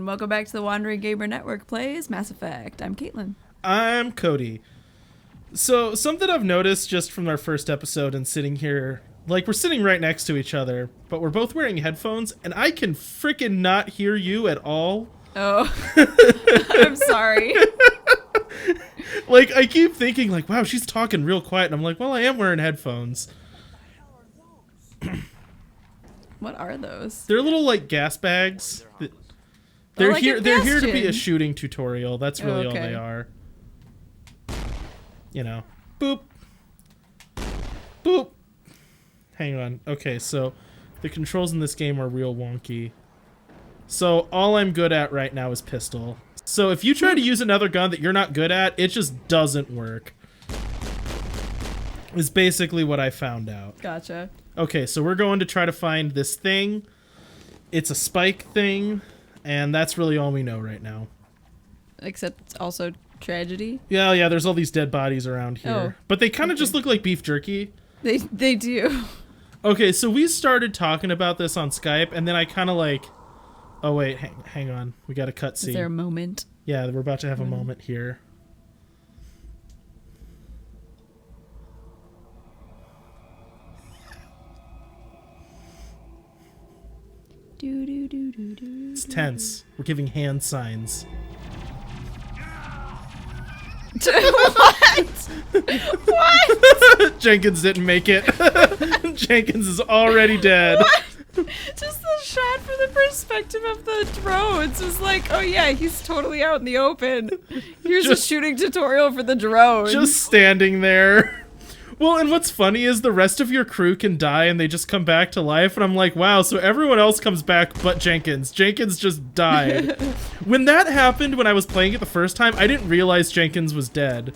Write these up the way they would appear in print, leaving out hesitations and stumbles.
welcome back to the Wandering Gamer Network Plays Mass Effect. I'm Caitlin. I'm Cody. So, something I've noticed just from our first episode and sitting here, like we're sitting right next to each other, but we're both wearing headphones, and I can freaking not hear you at all. Oh, I'm sorry. Like, I keep thinking, like, wow, she's talking real quiet, and I'm like, well, I am wearing headphones. What are those? They're little, like, gas bags. They're here to be a shooting tutorial. That's really all they are. You know. Boop. Boop. Hang on. Okay, so the controls in this game are real wonky. So all I'm good at right now is pistol. So if you try to use another gun that you're not good at, it just doesn't work. Is basically what I found out. Gotcha. Okay, so we're going to try to find this thing. It's a spike thing, and that's really all we know right now. Except it's also tragedy. Yeah, there's all these dead bodies around here. Oh, but they kind of just look like beef jerky. They do. Okay, so we started talking about this on Skype, and then I kind of like... Oh, wait, hang on. We got a cutscene. Is there a moment? Yeah, we're about to have a moment here. It's tense. We're giving hand signs. What? What? Jenkins didn't make it. Jenkins is already dead. What? Just the shot from the perspective of the drones was like, oh yeah, he's totally out in the open. Here's a shooting tutorial for the drone. Just standing there. Well, and what's funny is the rest of your crew can die and they just come back to life, and I'm like, wow, so everyone else comes back but Jenkins. Jenkins just died. When that happened, when I was playing it the first time, I didn't realize Jenkins was dead.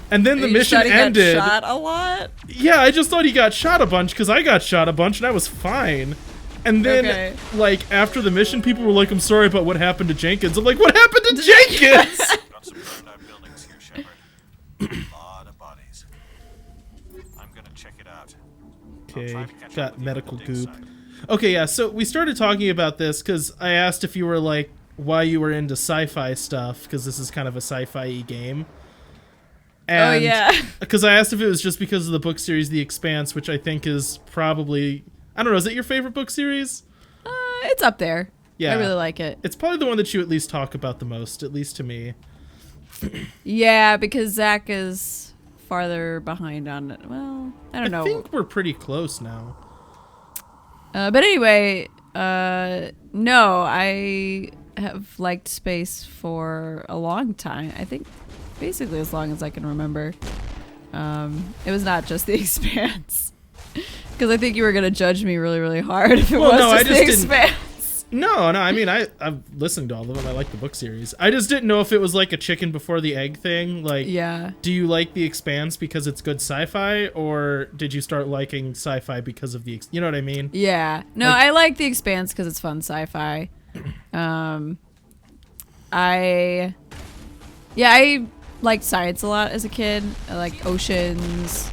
And then the mission ended. Got shot a lot? Yeah, I just thought he got shot a bunch because I got shot a bunch and I was fine. And then, like, after the mission, people were like, I'm sorry about what happened to Jenkins. I'm like, what happened to Jenkins? Got some burned out buildings here, Shepard. A lot of bodies. I'm gonna check it out. Okay, got medical goop. Okay, yeah, so we started talking about this because I asked if you were, like, why you were into sci-fi stuff, because this is kind of a sci-fi-y game. And, oh, yeah. Because I asked if it was just because of the book series The Expanse, which I think is probably... I don't know, is it your favorite book series? It's up there. Yeah. I really like it. It's probably the one that you at least talk about the most, at least to me. Yeah, because Zach is farther behind on it. Well, I don't know. I think we're pretty close now. But anyway, no, I have liked space for a long time. I think basically as long as I can remember. It was not just The Expanse. Because I think you were going to judge me really, really hard if it was just The Expanse. No, I mean, I've listened to all of them. I like the book series. I just didn't know if it was like a chicken before the egg thing. Like, yeah. Do you like The Expanse because it's good sci-fi, or did you start liking sci-fi because of the... You know what I mean? Yeah. No, like, I like The Expanse because it's fun sci-fi. I liked science a lot as a kid. I liked oceans,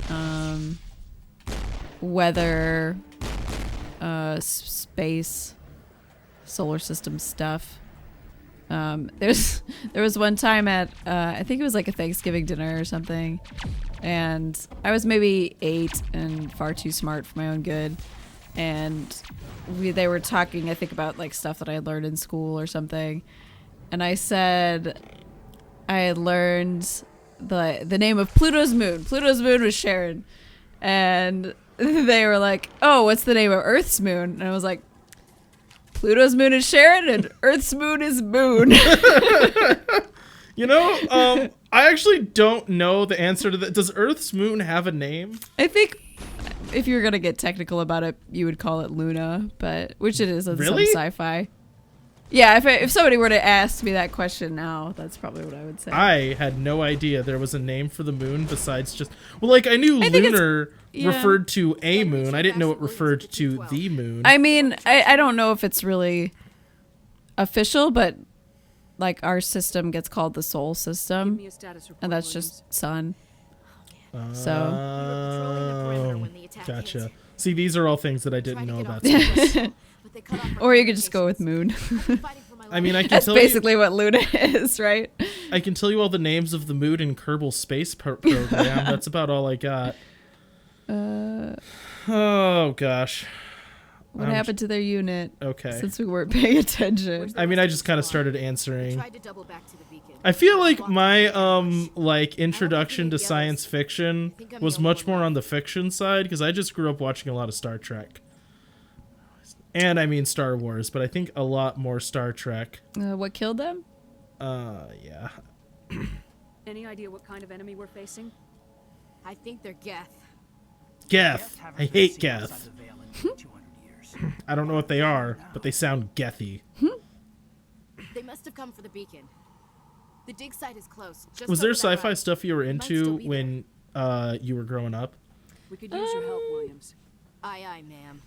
weather, space, solar system stuff. There was one time at I think it was like a Thanksgiving dinner or something, and I was maybe 8 and far too smart for my own good, and they were talking, I think, about like stuff that I had learned in school or something, and I said I had learned the name of Pluto's moon. Pluto's moon was Sharon, and they were like, oh, what's the name of Earth's moon? And I was like, Pluto's moon is Sharon and Earth's moon is Moon. You know, I actually don't know the answer to that. Does Earth's moon have a name? I think if you were going to get technical about it, you would call it Luna, but which it is in some sci-fi. Yeah, if somebody were to ask me that question now, that's probably what I would say. I had no idea there was a name for the moon besides just... Well, like, I knew lunar referred to a moon. I didn't know it referred to the moon. I mean, I don't know if it's really official, but, like, our system gets called the Sol system, and that's just sun. So... Gotcha. See, these are all things that I didn't know about. Or you could just go with moon. I mean, I can That's tell basically what Luna is, right? I can tell you all the names of the mood in Kerbal Space Program. That's about all I got. Oh gosh. What happened to their unit? Okay. Since we weren't paying attention. I mean, I just kind of started answering. Tried to double back to the beacon. I feel like my like introduction to science fiction was much more on the fiction side because I just grew up watching a lot of Star Trek. And I mean Star Wars, but I think a lot more Star Trek. What killed them? Yeah. Any idea what kind of enemy we're facing? I think they're Geth. Geth. I hate Geth. I don't know what they are, but they sound Gethy. They must have come for the beacon. The dig site is close. Just Was there over that sci-fi road. stuff you were might still into be when you were growing up? We could use your help, Williams. Aye, aye, ma'am.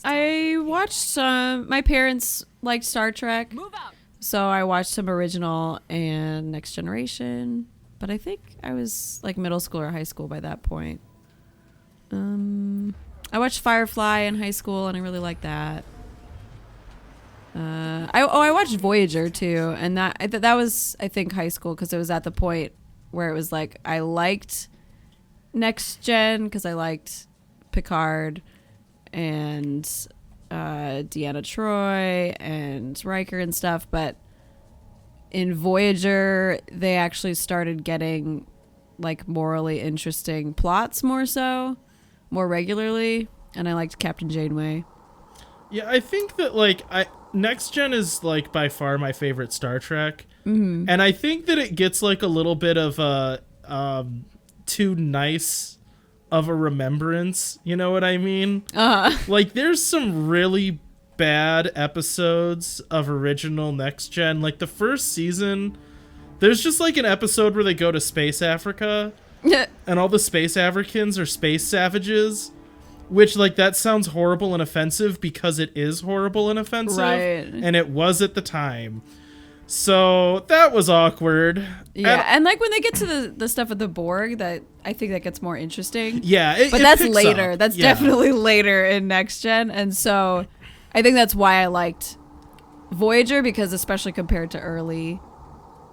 I watched some. My parents liked Star Trek, Move out. so I watched some original and Next Generation. But I think I was like middle school or high school by that point. I watched Firefly in high school, and I really liked that. I watched Voyager too, and that was I think high school because it was at the point where it was like I liked Next Gen because I liked Picard and Deanna Troi and Riker and stuff, but in Voyager they actually started getting like morally interesting plots more regularly, and I liked Captain Janeway. Yeah, I think that like Next Gen is like by far my favorite Star Trek, and I think that it gets like a little bit of a too nice of a remembrance. You know what I mean? Like there's some really bad episodes of original Next Gen. Like the first season, there's just like an episode where they go to Space Africa. And all the space Africans are space savages, which like that sounds horrible and offensive because it is horrible and offensive, Right. and it was at the time. So that was awkward. Yeah, and like when they get to the stuff with the Borg, that I think that gets more interesting. Yeah, But it that's picks later. up. That's Yeah. definitely later in Next Gen, and so I think that's why I liked Voyager, because especially compared to early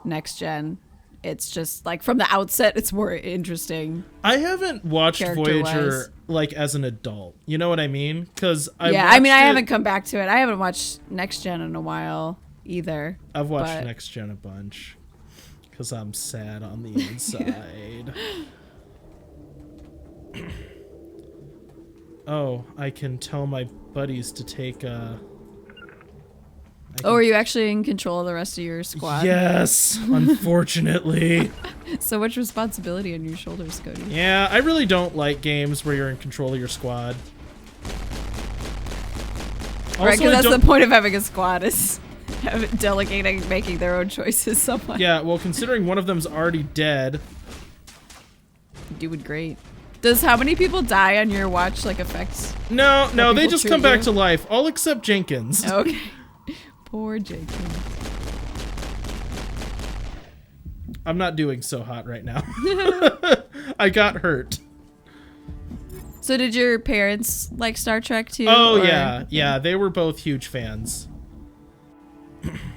Next Gen, it's just like from the outset it's more interesting. I haven't watched Character-wise. Voyager like as an adult. You know what I mean? Because I haven't come back to it. I haven't watched Next Gen in a while either. I've watched but- Next Gen a bunch because I'm sad on the inside. Oh, I can tell my buddies to take Oh, are you actually in control of the rest of your squad? Yes, unfortunately. So much responsibility on your shoulders, Cody. Yeah, I really don't like games where you're in control of your squad. Right, Also, because I that's don't- the point of having a squad, is delegating, making their own choices somewhat. Yeah, well, considering one of them's already dead. Doing great. Does how many people die on your watch like affect? No, they people just treat come back you? to life. All except Jenkins. Okay. Poor Jenkins. I'm not doing so hot right now. I got hurt. So did your parents like Star Trek too? Oh, or- yeah, they were both huge fans.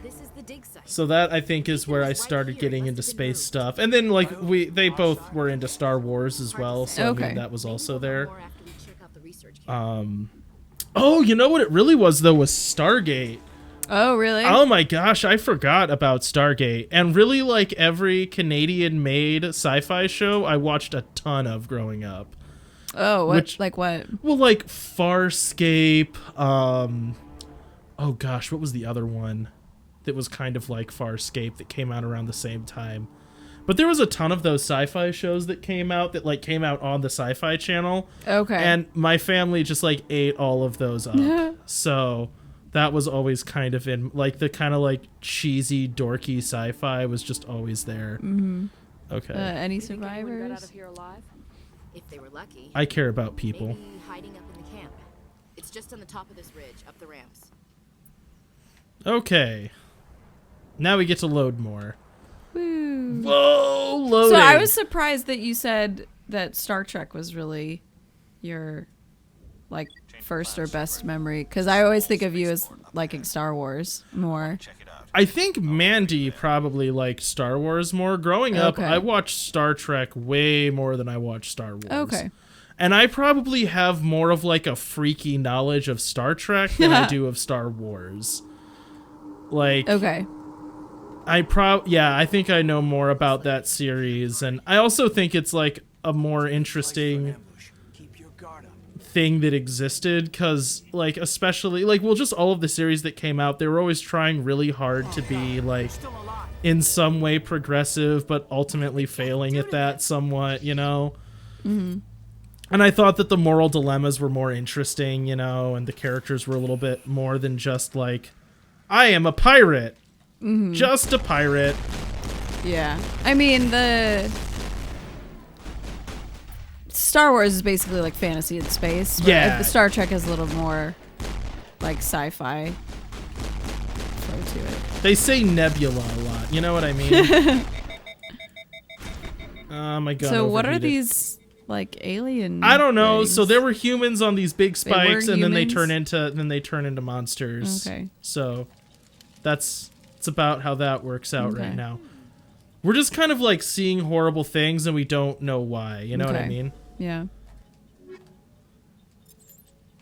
This is the dig site. So that, I think, is where I started getting into space stuff. And then, like, they both were into Star Wars as well, so I Okay. mean, that was also there. More after we check out the research camp. Oh, you know what it really was, though, was Stargate. Oh, really? Oh my gosh, I forgot about Stargate. And really, like, every Canadian-made sci-fi show I watched a ton of growing up. Oh, what? Which- Like what? Well, like, Farscape, oh gosh, what was the other one that was kind of like Farscape that came out around the same time? But there was a ton of those sci-fi shows that came out on the Sci-Fi Channel. Okay. And my family just, like, ate all of those up. So that was always kind of in, like, the kind of, like, cheesy, dorky sci-fi was just always there. Mm-hmm. Okay. Any Think anyone got out survivors? of here alive? If they were lucky, I care about people. maybe hiding up in the camp. It's just on the top of this ridge, up the ramps. Okay. Now we get to load more. Woo. Whoa, loading. So I was surprised that you said that Star Trek was really your like first or best memory, because I always think of you as liking Star Wars more. Check it out. I think Mandy probably liked Star Wars more. Growing up, Okay. I watched Star Trek way more than I watched Star Wars. Okay. And I probably have more of like a freaky knowledge of Star Trek than I do of Star Wars. Like, Okay. I think I know more about that series, and I also think it's like a more interesting thing that existed, because like, especially like, well, just all of the series that came out, they were always trying really hard to be like in some way progressive, but ultimately failing at that somewhat, you know. Mm-hmm. And I thought that the moral dilemmas were more interesting, you know, and the characters were a little bit more than just like, I am a pirate. Mm-hmm. Just a pirate. Yeah. I mean, the Star Wars is basically like fantasy in space. But Yeah. Star Trek is a little more like sci-fi flow to it. They say nebula a lot. You know what I mean? Oh my god. So what are overheated. these like alien? I don't know. things? So there were humans on these big They were spikes, and then they humans? turn into monsters. Okay. So it's about how that works out Okay. right now. We're just kind of like seeing horrible things, and we don't know why. You know what I Okay. mean? Yeah.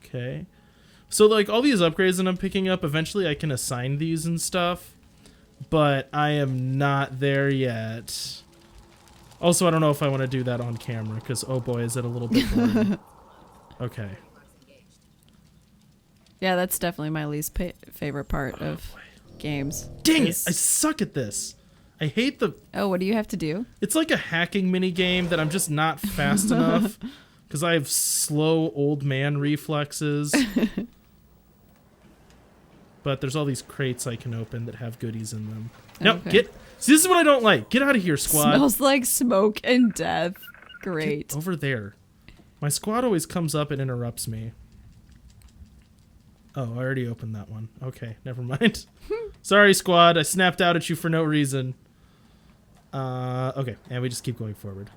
Okay. So like all these upgrades that I'm picking up, eventually I can assign these and stuff, but I am not there yet. Also, I don't know if I want to do that on camera, because oh boy, is it a little bit boring. Okay. Yeah, that's definitely my least favorite part of games. Dang it! is- I suck at this. I hate the... Oh, what do you have to do? It's like a hacking mini game that I'm just not fast enough, because I have slow old man reflexes. But there's all these crates I can open that have goodies in them. No, Okay. See, this is what I don't like. Get out of here, squad. Smells like smoke and death. Great. Get over there. My squad always comes up and interrupts me. Oh, I already opened that one. Okay, never mind. Sorry, squad. I snapped out at you for no reason. Okay, and we just keep going forward.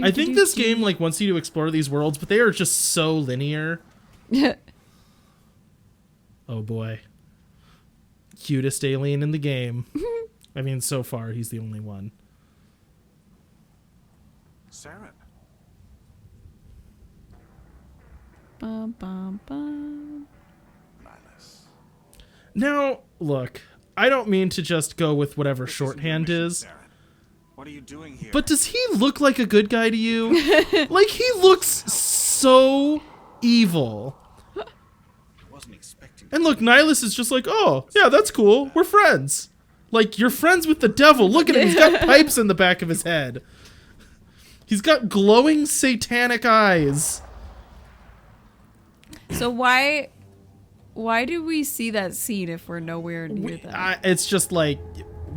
I think this game like wants you to explore these worlds, but they are just so linear. Oh boy. Cutest alien in the game. I mean, so far, he's the only one. Saren. Bum, bum, bum. Nihilus. Now, look, I don't mean to just go with whatever shorthand is, Saren. What are you doing here? but does he look like a good guy to you? Like, he looks so evil. I wasn't expecting. And look, Nihilus is just like, oh, yeah, that's cool. We're friends. Like, you're friends with the devil. Look at him. He's got pipes in the back of his head. He's got glowing satanic eyes. So why do we see that scene if we're nowhere near that? It's just like,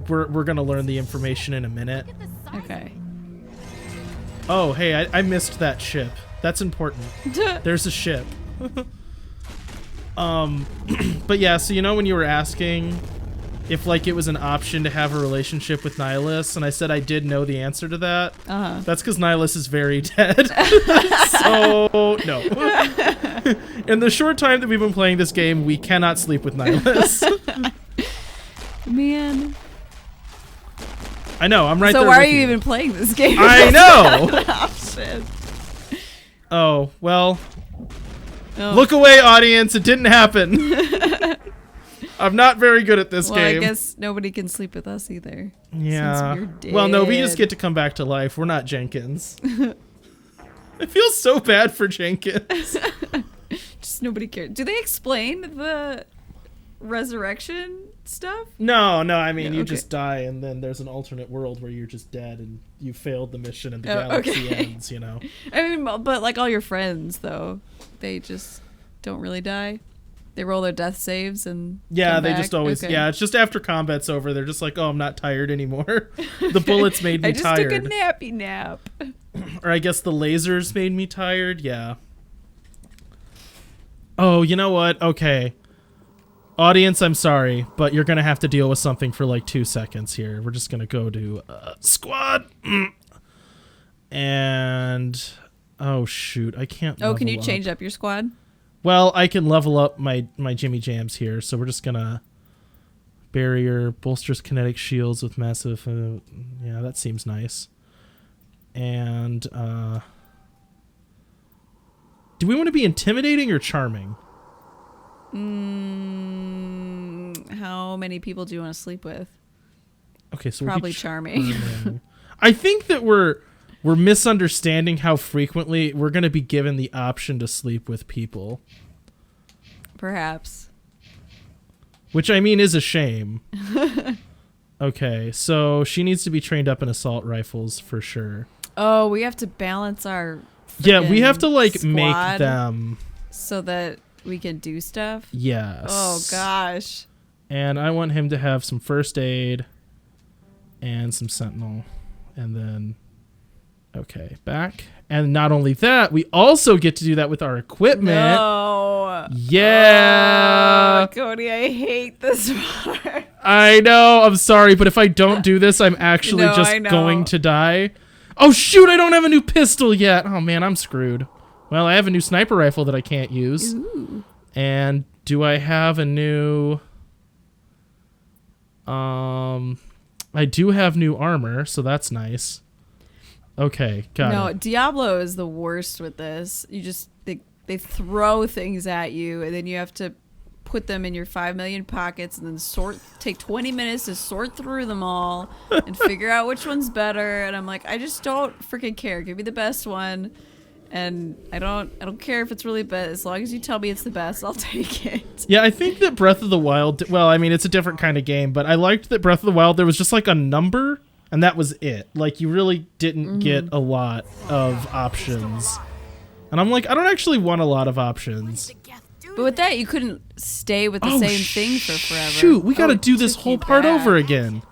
we're going to learn the information in a minute. Look at the size of Okay. Oh, hey, I missed that ship. That's important. There's a ship. But yeah, so you know when you were asking if like it was an option to have a relationship with Nihilus, and I said I did know the answer to that. Uh-huh. That's because Nihilus is very dead. So no. In the short time that we've been playing this game, we cannot sleep with Nihilus. Man. I know, I'm right So there why are with you even playing this game? I know. Option. Oh, well, Oh. look away, audience. It didn't happen. I'm not very good at this Well, game. I guess nobody can sleep with us either. Yeah. Since we're Well, no, we just dead. get to come back to life. We're not Jenkins. I feel so bad for Jenkins. Just nobody cares. Do they explain the resurrection stuff? No, I mean, Yeah, you okay. just die, and then there's an alternate world where you're just dead, and you failed the mission, and the Oh, galaxy okay. ends, you know? I mean, but like all your friends, though, they just don't really die. They roll their death saves and Yeah, come they back? just always, Okay. yeah, it's just after combat's over, they're just like, oh, I'm not tired anymore. The bullets made me I just tired. took a nappy nap. Or I guess the lasers made me tired, yeah. Oh, you know what? Okay. Audience, I'm sorry, but you're gonna have to deal with something for like 2 seconds here. We're just gonna go to squad. And oh shoot, I can't. Oh, can you level change up. up your squad? Well, I can level up my Jimmy Jams here, so we're just gonna barrier, bolsters kinetic shields with massive... yeah, that seems nice. And, do we want to be intimidating or charming? How many people do you want to sleep with? Okay, so Probably we'll be charming. I think that we're misunderstanding how frequently we're going to be given the option to sleep with people. Perhaps. Which, I mean, is a shame. Okay, so she needs to be trained up in assault rifles for sure. Oh, we have to balance our Yeah, we have to, frickin' make squad them... so that we can do stuff. Yes. Oh, gosh. And I want him to have some first aid and some sentinel. And then... Okay, back. And not only that, we also get to do that with our equipment. No. Yeah. Oh, Cody, I hate this part. I know. I'm sorry, but if I don't do this, I'm actually No, just I know. going to die. Oh, shoot, I don't have a new pistol yet. Oh, man, I'm screwed. Well, I have a new sniper rifle that I can't use. Ooh. And do I have a new... I do have new armor, so that's nice. Okay, got No, it. Diablo is the worst with this. You just they throw things at you, and then you have to put them in your 5 million pockets, and then take 20 minutes to sort through them all and figure out which one's better. And I'm like, I just don't freaking care. Give me the best one, and I don't care if it's really bad. As long as you tell me it's the best, I'll take it. Yeah, I think that Breath of the Wild... Well, I mean, it's a different kind of game, but I liked that Breath of the Wild, there was just like a number... And that was it. Like, you really didn't get a lot of options. And I'm like, I don't actually want a lot of options. But with that, you couldn't stay with the same thing for forever. Shoot, we gotta it do this took whole you part back. over again.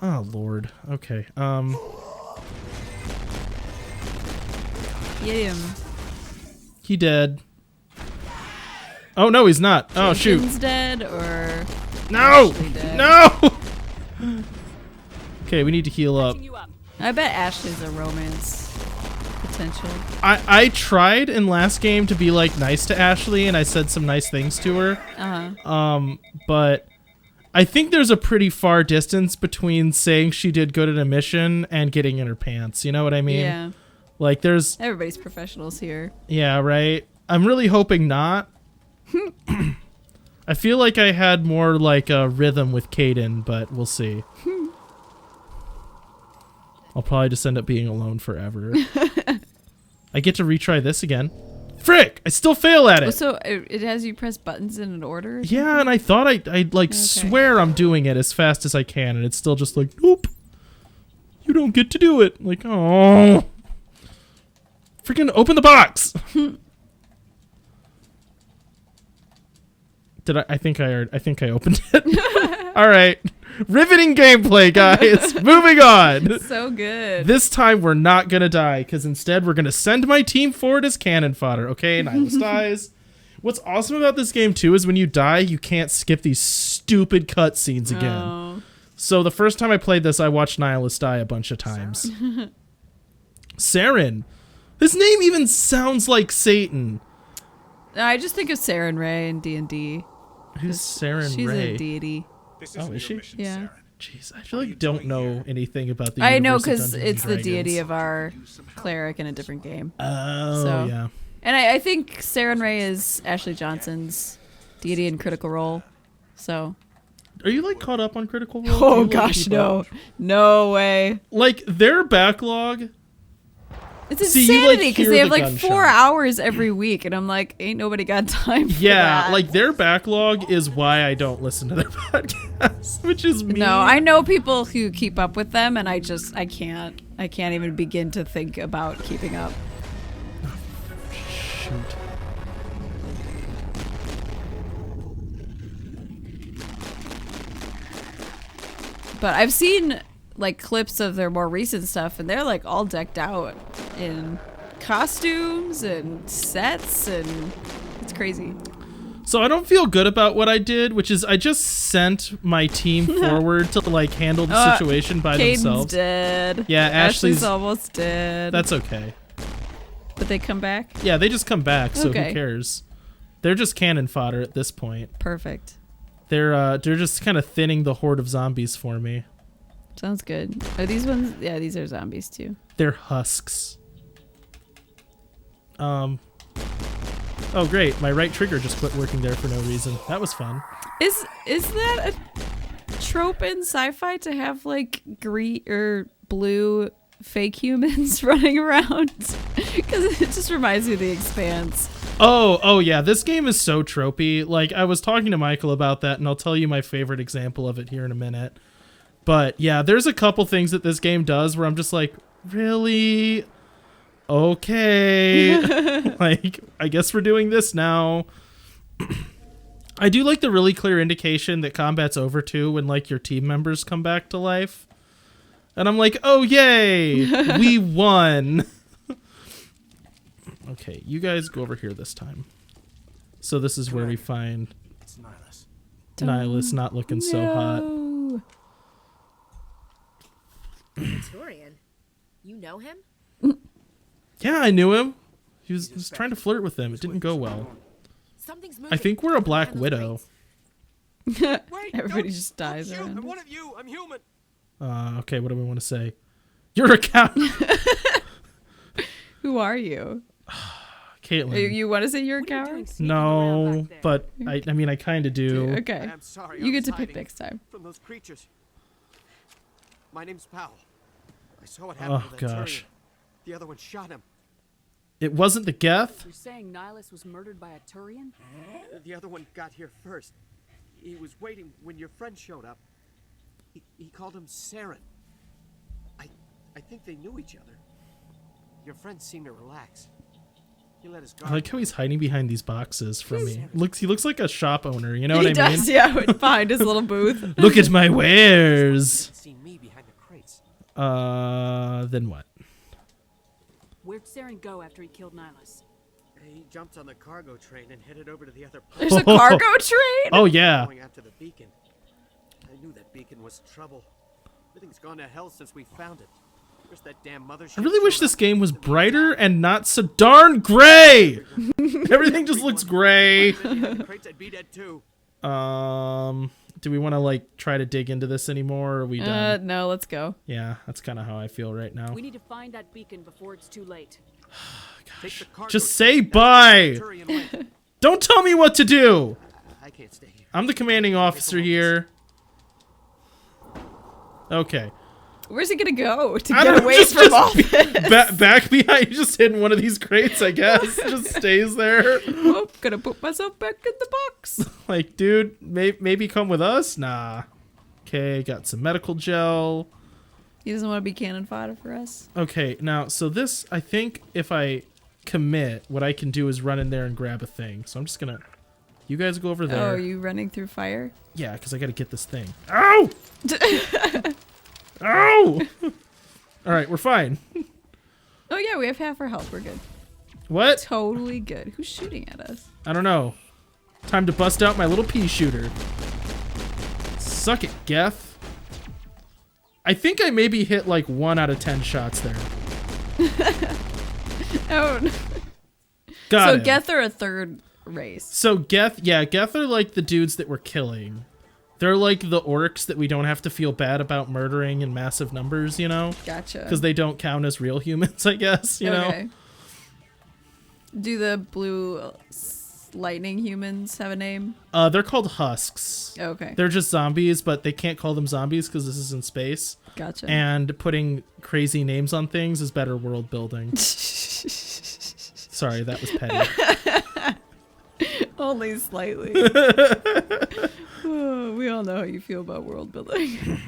Oh, Lord. Okay. Get him. He dead. Oh, no, he's not. Oh, shoot. Jenkins dead or No! Ashley dead? No! Okay, we need to heal up. You up. I bet Ashley's a romance potential. I tried in last game to be, like, nice to Ashley, and I said some nice things to her. Uh-huh. But I think there's a pretty far distance between saying she did good at a mission and getting in her pants. You know what I mean? Yeah. Like, there's... Everybody's professionals here. Yeah, right? I'm really hoping not. I feel like I had more, like, a rhythm with Caden, but we'll see. I'll probably just end up being alone forever. I get to retry this again. Frick! I still fail at Oh, it! so it has you press buttons in an order? or Yeah, and I thought I'd like, swear I'm doing it as fast as I can, and it's still just like, nope. You don't get to do it. Like, oh. Freaking open the box! Did I think I opened it. All right. Riveting gameplay, guys. Moving on. So good. This time we're not going to die because instead we're going to send my team forward as cannon fodder. Okay, Nihilus dies. What's awesome about this game too is when you die, you can't skip these stupid cutscenes again. Oh. So the first time I played this, I watched Nihilus die a bunch of times. Saren. His name even sounds like Satan. I just think of Saren Ray in D&D. Who's Saren She's Ray? a deity. This Oh, isn't is your she? mission, Yeah. Saren. Jeez, I feel like I don't know anything about the I know universe of because Dungeons it's and the Dragons. deity of our cleric in a different game. Oh, So- yeah. And I think Saren Ray is Ashley Johnson's deity in Critical Role. So. Are you like caught up on Critical Role? Do Oh you, like, gosh, keep up? no way. Like their backlog. It's See, you, like, insanity because hear they have the like gunshot. 4 hours every week, and I'm like, ain't nobody got time for Yeah, that. like their backlog is why I don't listen to their podcast, which is me. No, I know people who keep up with them, and I can't even begin to think about keeping up. Shoot. But I've seen like clips of their more recent stuff, and they're like all decked out in costumes and sets, and it's crazy. So I don't feel good about what I did, which is I just sent my team forward to like handle the situation by Caden's themselves. dead. Yeah, Ashley's almost dead. That's okay. But they come back. Yeah, they just come back, so Okay. who cares? They're just cannon fodder at this point. Perfect. They're just kind of thinning the horde of zombies for me. Sounds good. Are these ones? Yeah, these are zombies too. They're husks. Oh great, my right trigger just quit working there for no reason. That was fun. Is that a trope in sci-fi to have like green or blue fake humans running around? Because it just reminds me of The Expanse. Oh yeah, this game is so tropey. Like, I was talking to Michael about that, and I'll tell you my favorite example of it here in a minute. But yeah, there's a couple things that this game does where I'm just like, really? Okay. Like, I guess we're doing this now. I do like the really clear indication that combat's over too when like your team members come back to life. And I'm like, oh yay, we won. Okay, you guys go over here this time. So this is where we find It's Nihilus. Nihilus not looking so hot. No. Turian, you know him? Yeah, I knew him. He was trying to flirt with them. It didn't go well. Something's moving. I think we're a Black Behind those Widow. crates. Everybody just dies I'm around. one of you. I'm human. Okay, what do we want to say? You're a cow. Who are you? Caitlin. You want to say you're a What are you coward? doing sneaking around No, back there? but I mean, I kind of do. Okay. I'm sorry. You I get was to pick hiding next time. from those creatures. My name's Powell. I saw what happened Oh to that gosh. Turian. The other one shot him. It wasn't the Geth? You're saying Nihilus was murdered by a Turian? The other one got here first. He was waiting when your friend showed up. He called him Saren. I think they knew each other. Your friend seemed to relax. He let his guard. I like how he's hiding behind these boxes from me. He looks like a shop owner, you know He what I mean? does, yeah, behind his little booth. Look at my wares. seen me behind the crates. Then what? Where'd Saren go after he killed Nihilus? He jumped on the cargo train and headed over to the other There's a cargo train? Oh yeah. going after the beacon. I knew that beacon was trouble. Everything's gone to hell since we found it. Where's that damn mothership? I really wish this game was brighter and not so darn gray. Everything just looks gray. The crates, I'd be dead too. Do we want to like try to dig into this anymore? Or are we done? No, let's go. Yeah, that's kind of how I feel right now. We need to find that beacon before it's too late. Take the cargo Just train. say That's bye. where Turian went. Don't tell me what to do. I can't stay here. I'm the commanding officer here. Okay. Where's he gonna go to I get don't away just, from all this? back behind. You just hid in one of these crates, I guess. Just stays there. Oh, gonna put myself back in the box. Like, dude, maybe come with us. Nah. Okay, got some medical gel. He doesn't want to be cannon fodder for us. Okay, now so this, I think if I commit, what I can do is run in there and grab a thing. So I'm just gonna. You guys go over there. Oh, are you running through fire? Yeah, because I got to get this thing. Ow! Ow! All right, we're fine. Oh yeah, we have half our health. We're good. What? Totally good. Who's shooting at us? I don't know. Time to bust out my little pea shooter. Suck it, Geth. I think I maybe hit like 1 out of 10 shots there. Oh. No. Got So him. Geth are a third race. So Geth are like the dudes that we're killing. They're like the orcs that we don't have to feel bad about murdering in massive numbers, you know? Gotcha. Because they don't count as real humans, I guess, you know? Do the blue lightning humans have a name? They're called husks. Okay. They're just zombies, but they can't call them zombies because this is in space. Gotcha. And putting crazy names on things is better world building. Sorry, that was petty. Only slightly. Oh, we all know how you feel about world building.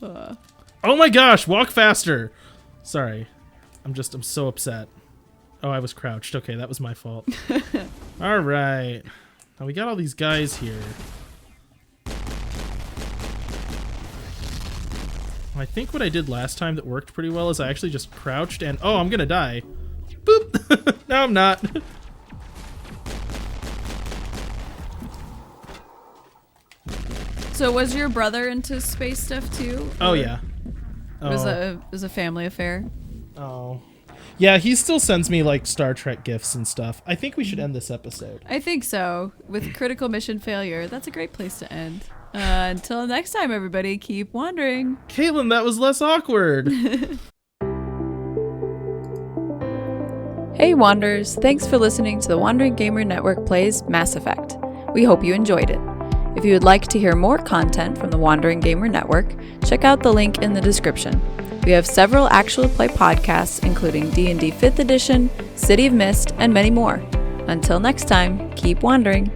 Oh my gosh, walk faster. Sorry. I'm so upset. Oh, I was crouched. Okay, that was my fault. All right. Now we got all these guys here. I think what I did last time that worked pretty well is I actually just crouched and... Oh, I'm gonna die. Boop! No, I'm not. So was your brother into space stuff too? Oh, Or yeah. It was a family affair. Oh. Yeah, he still sends me like Star Trek gifts and stuff. I think we should end this episode. I think so. With critical mission failure, that's a great place to end. Until next time, everybody, keep wandering. Caitlin, that was less awkward. Hey Wanderers, thanks for listening to the Wandering Gamer Network Plays Mass Effect. We hope you enjoyed it. If you would like to hear more content from the Wandering Gamer Network, check out the link in the description. We have several actual play podcasts including D&D 5th Edition, City of Mist, and many more. Until next time, keep wandering.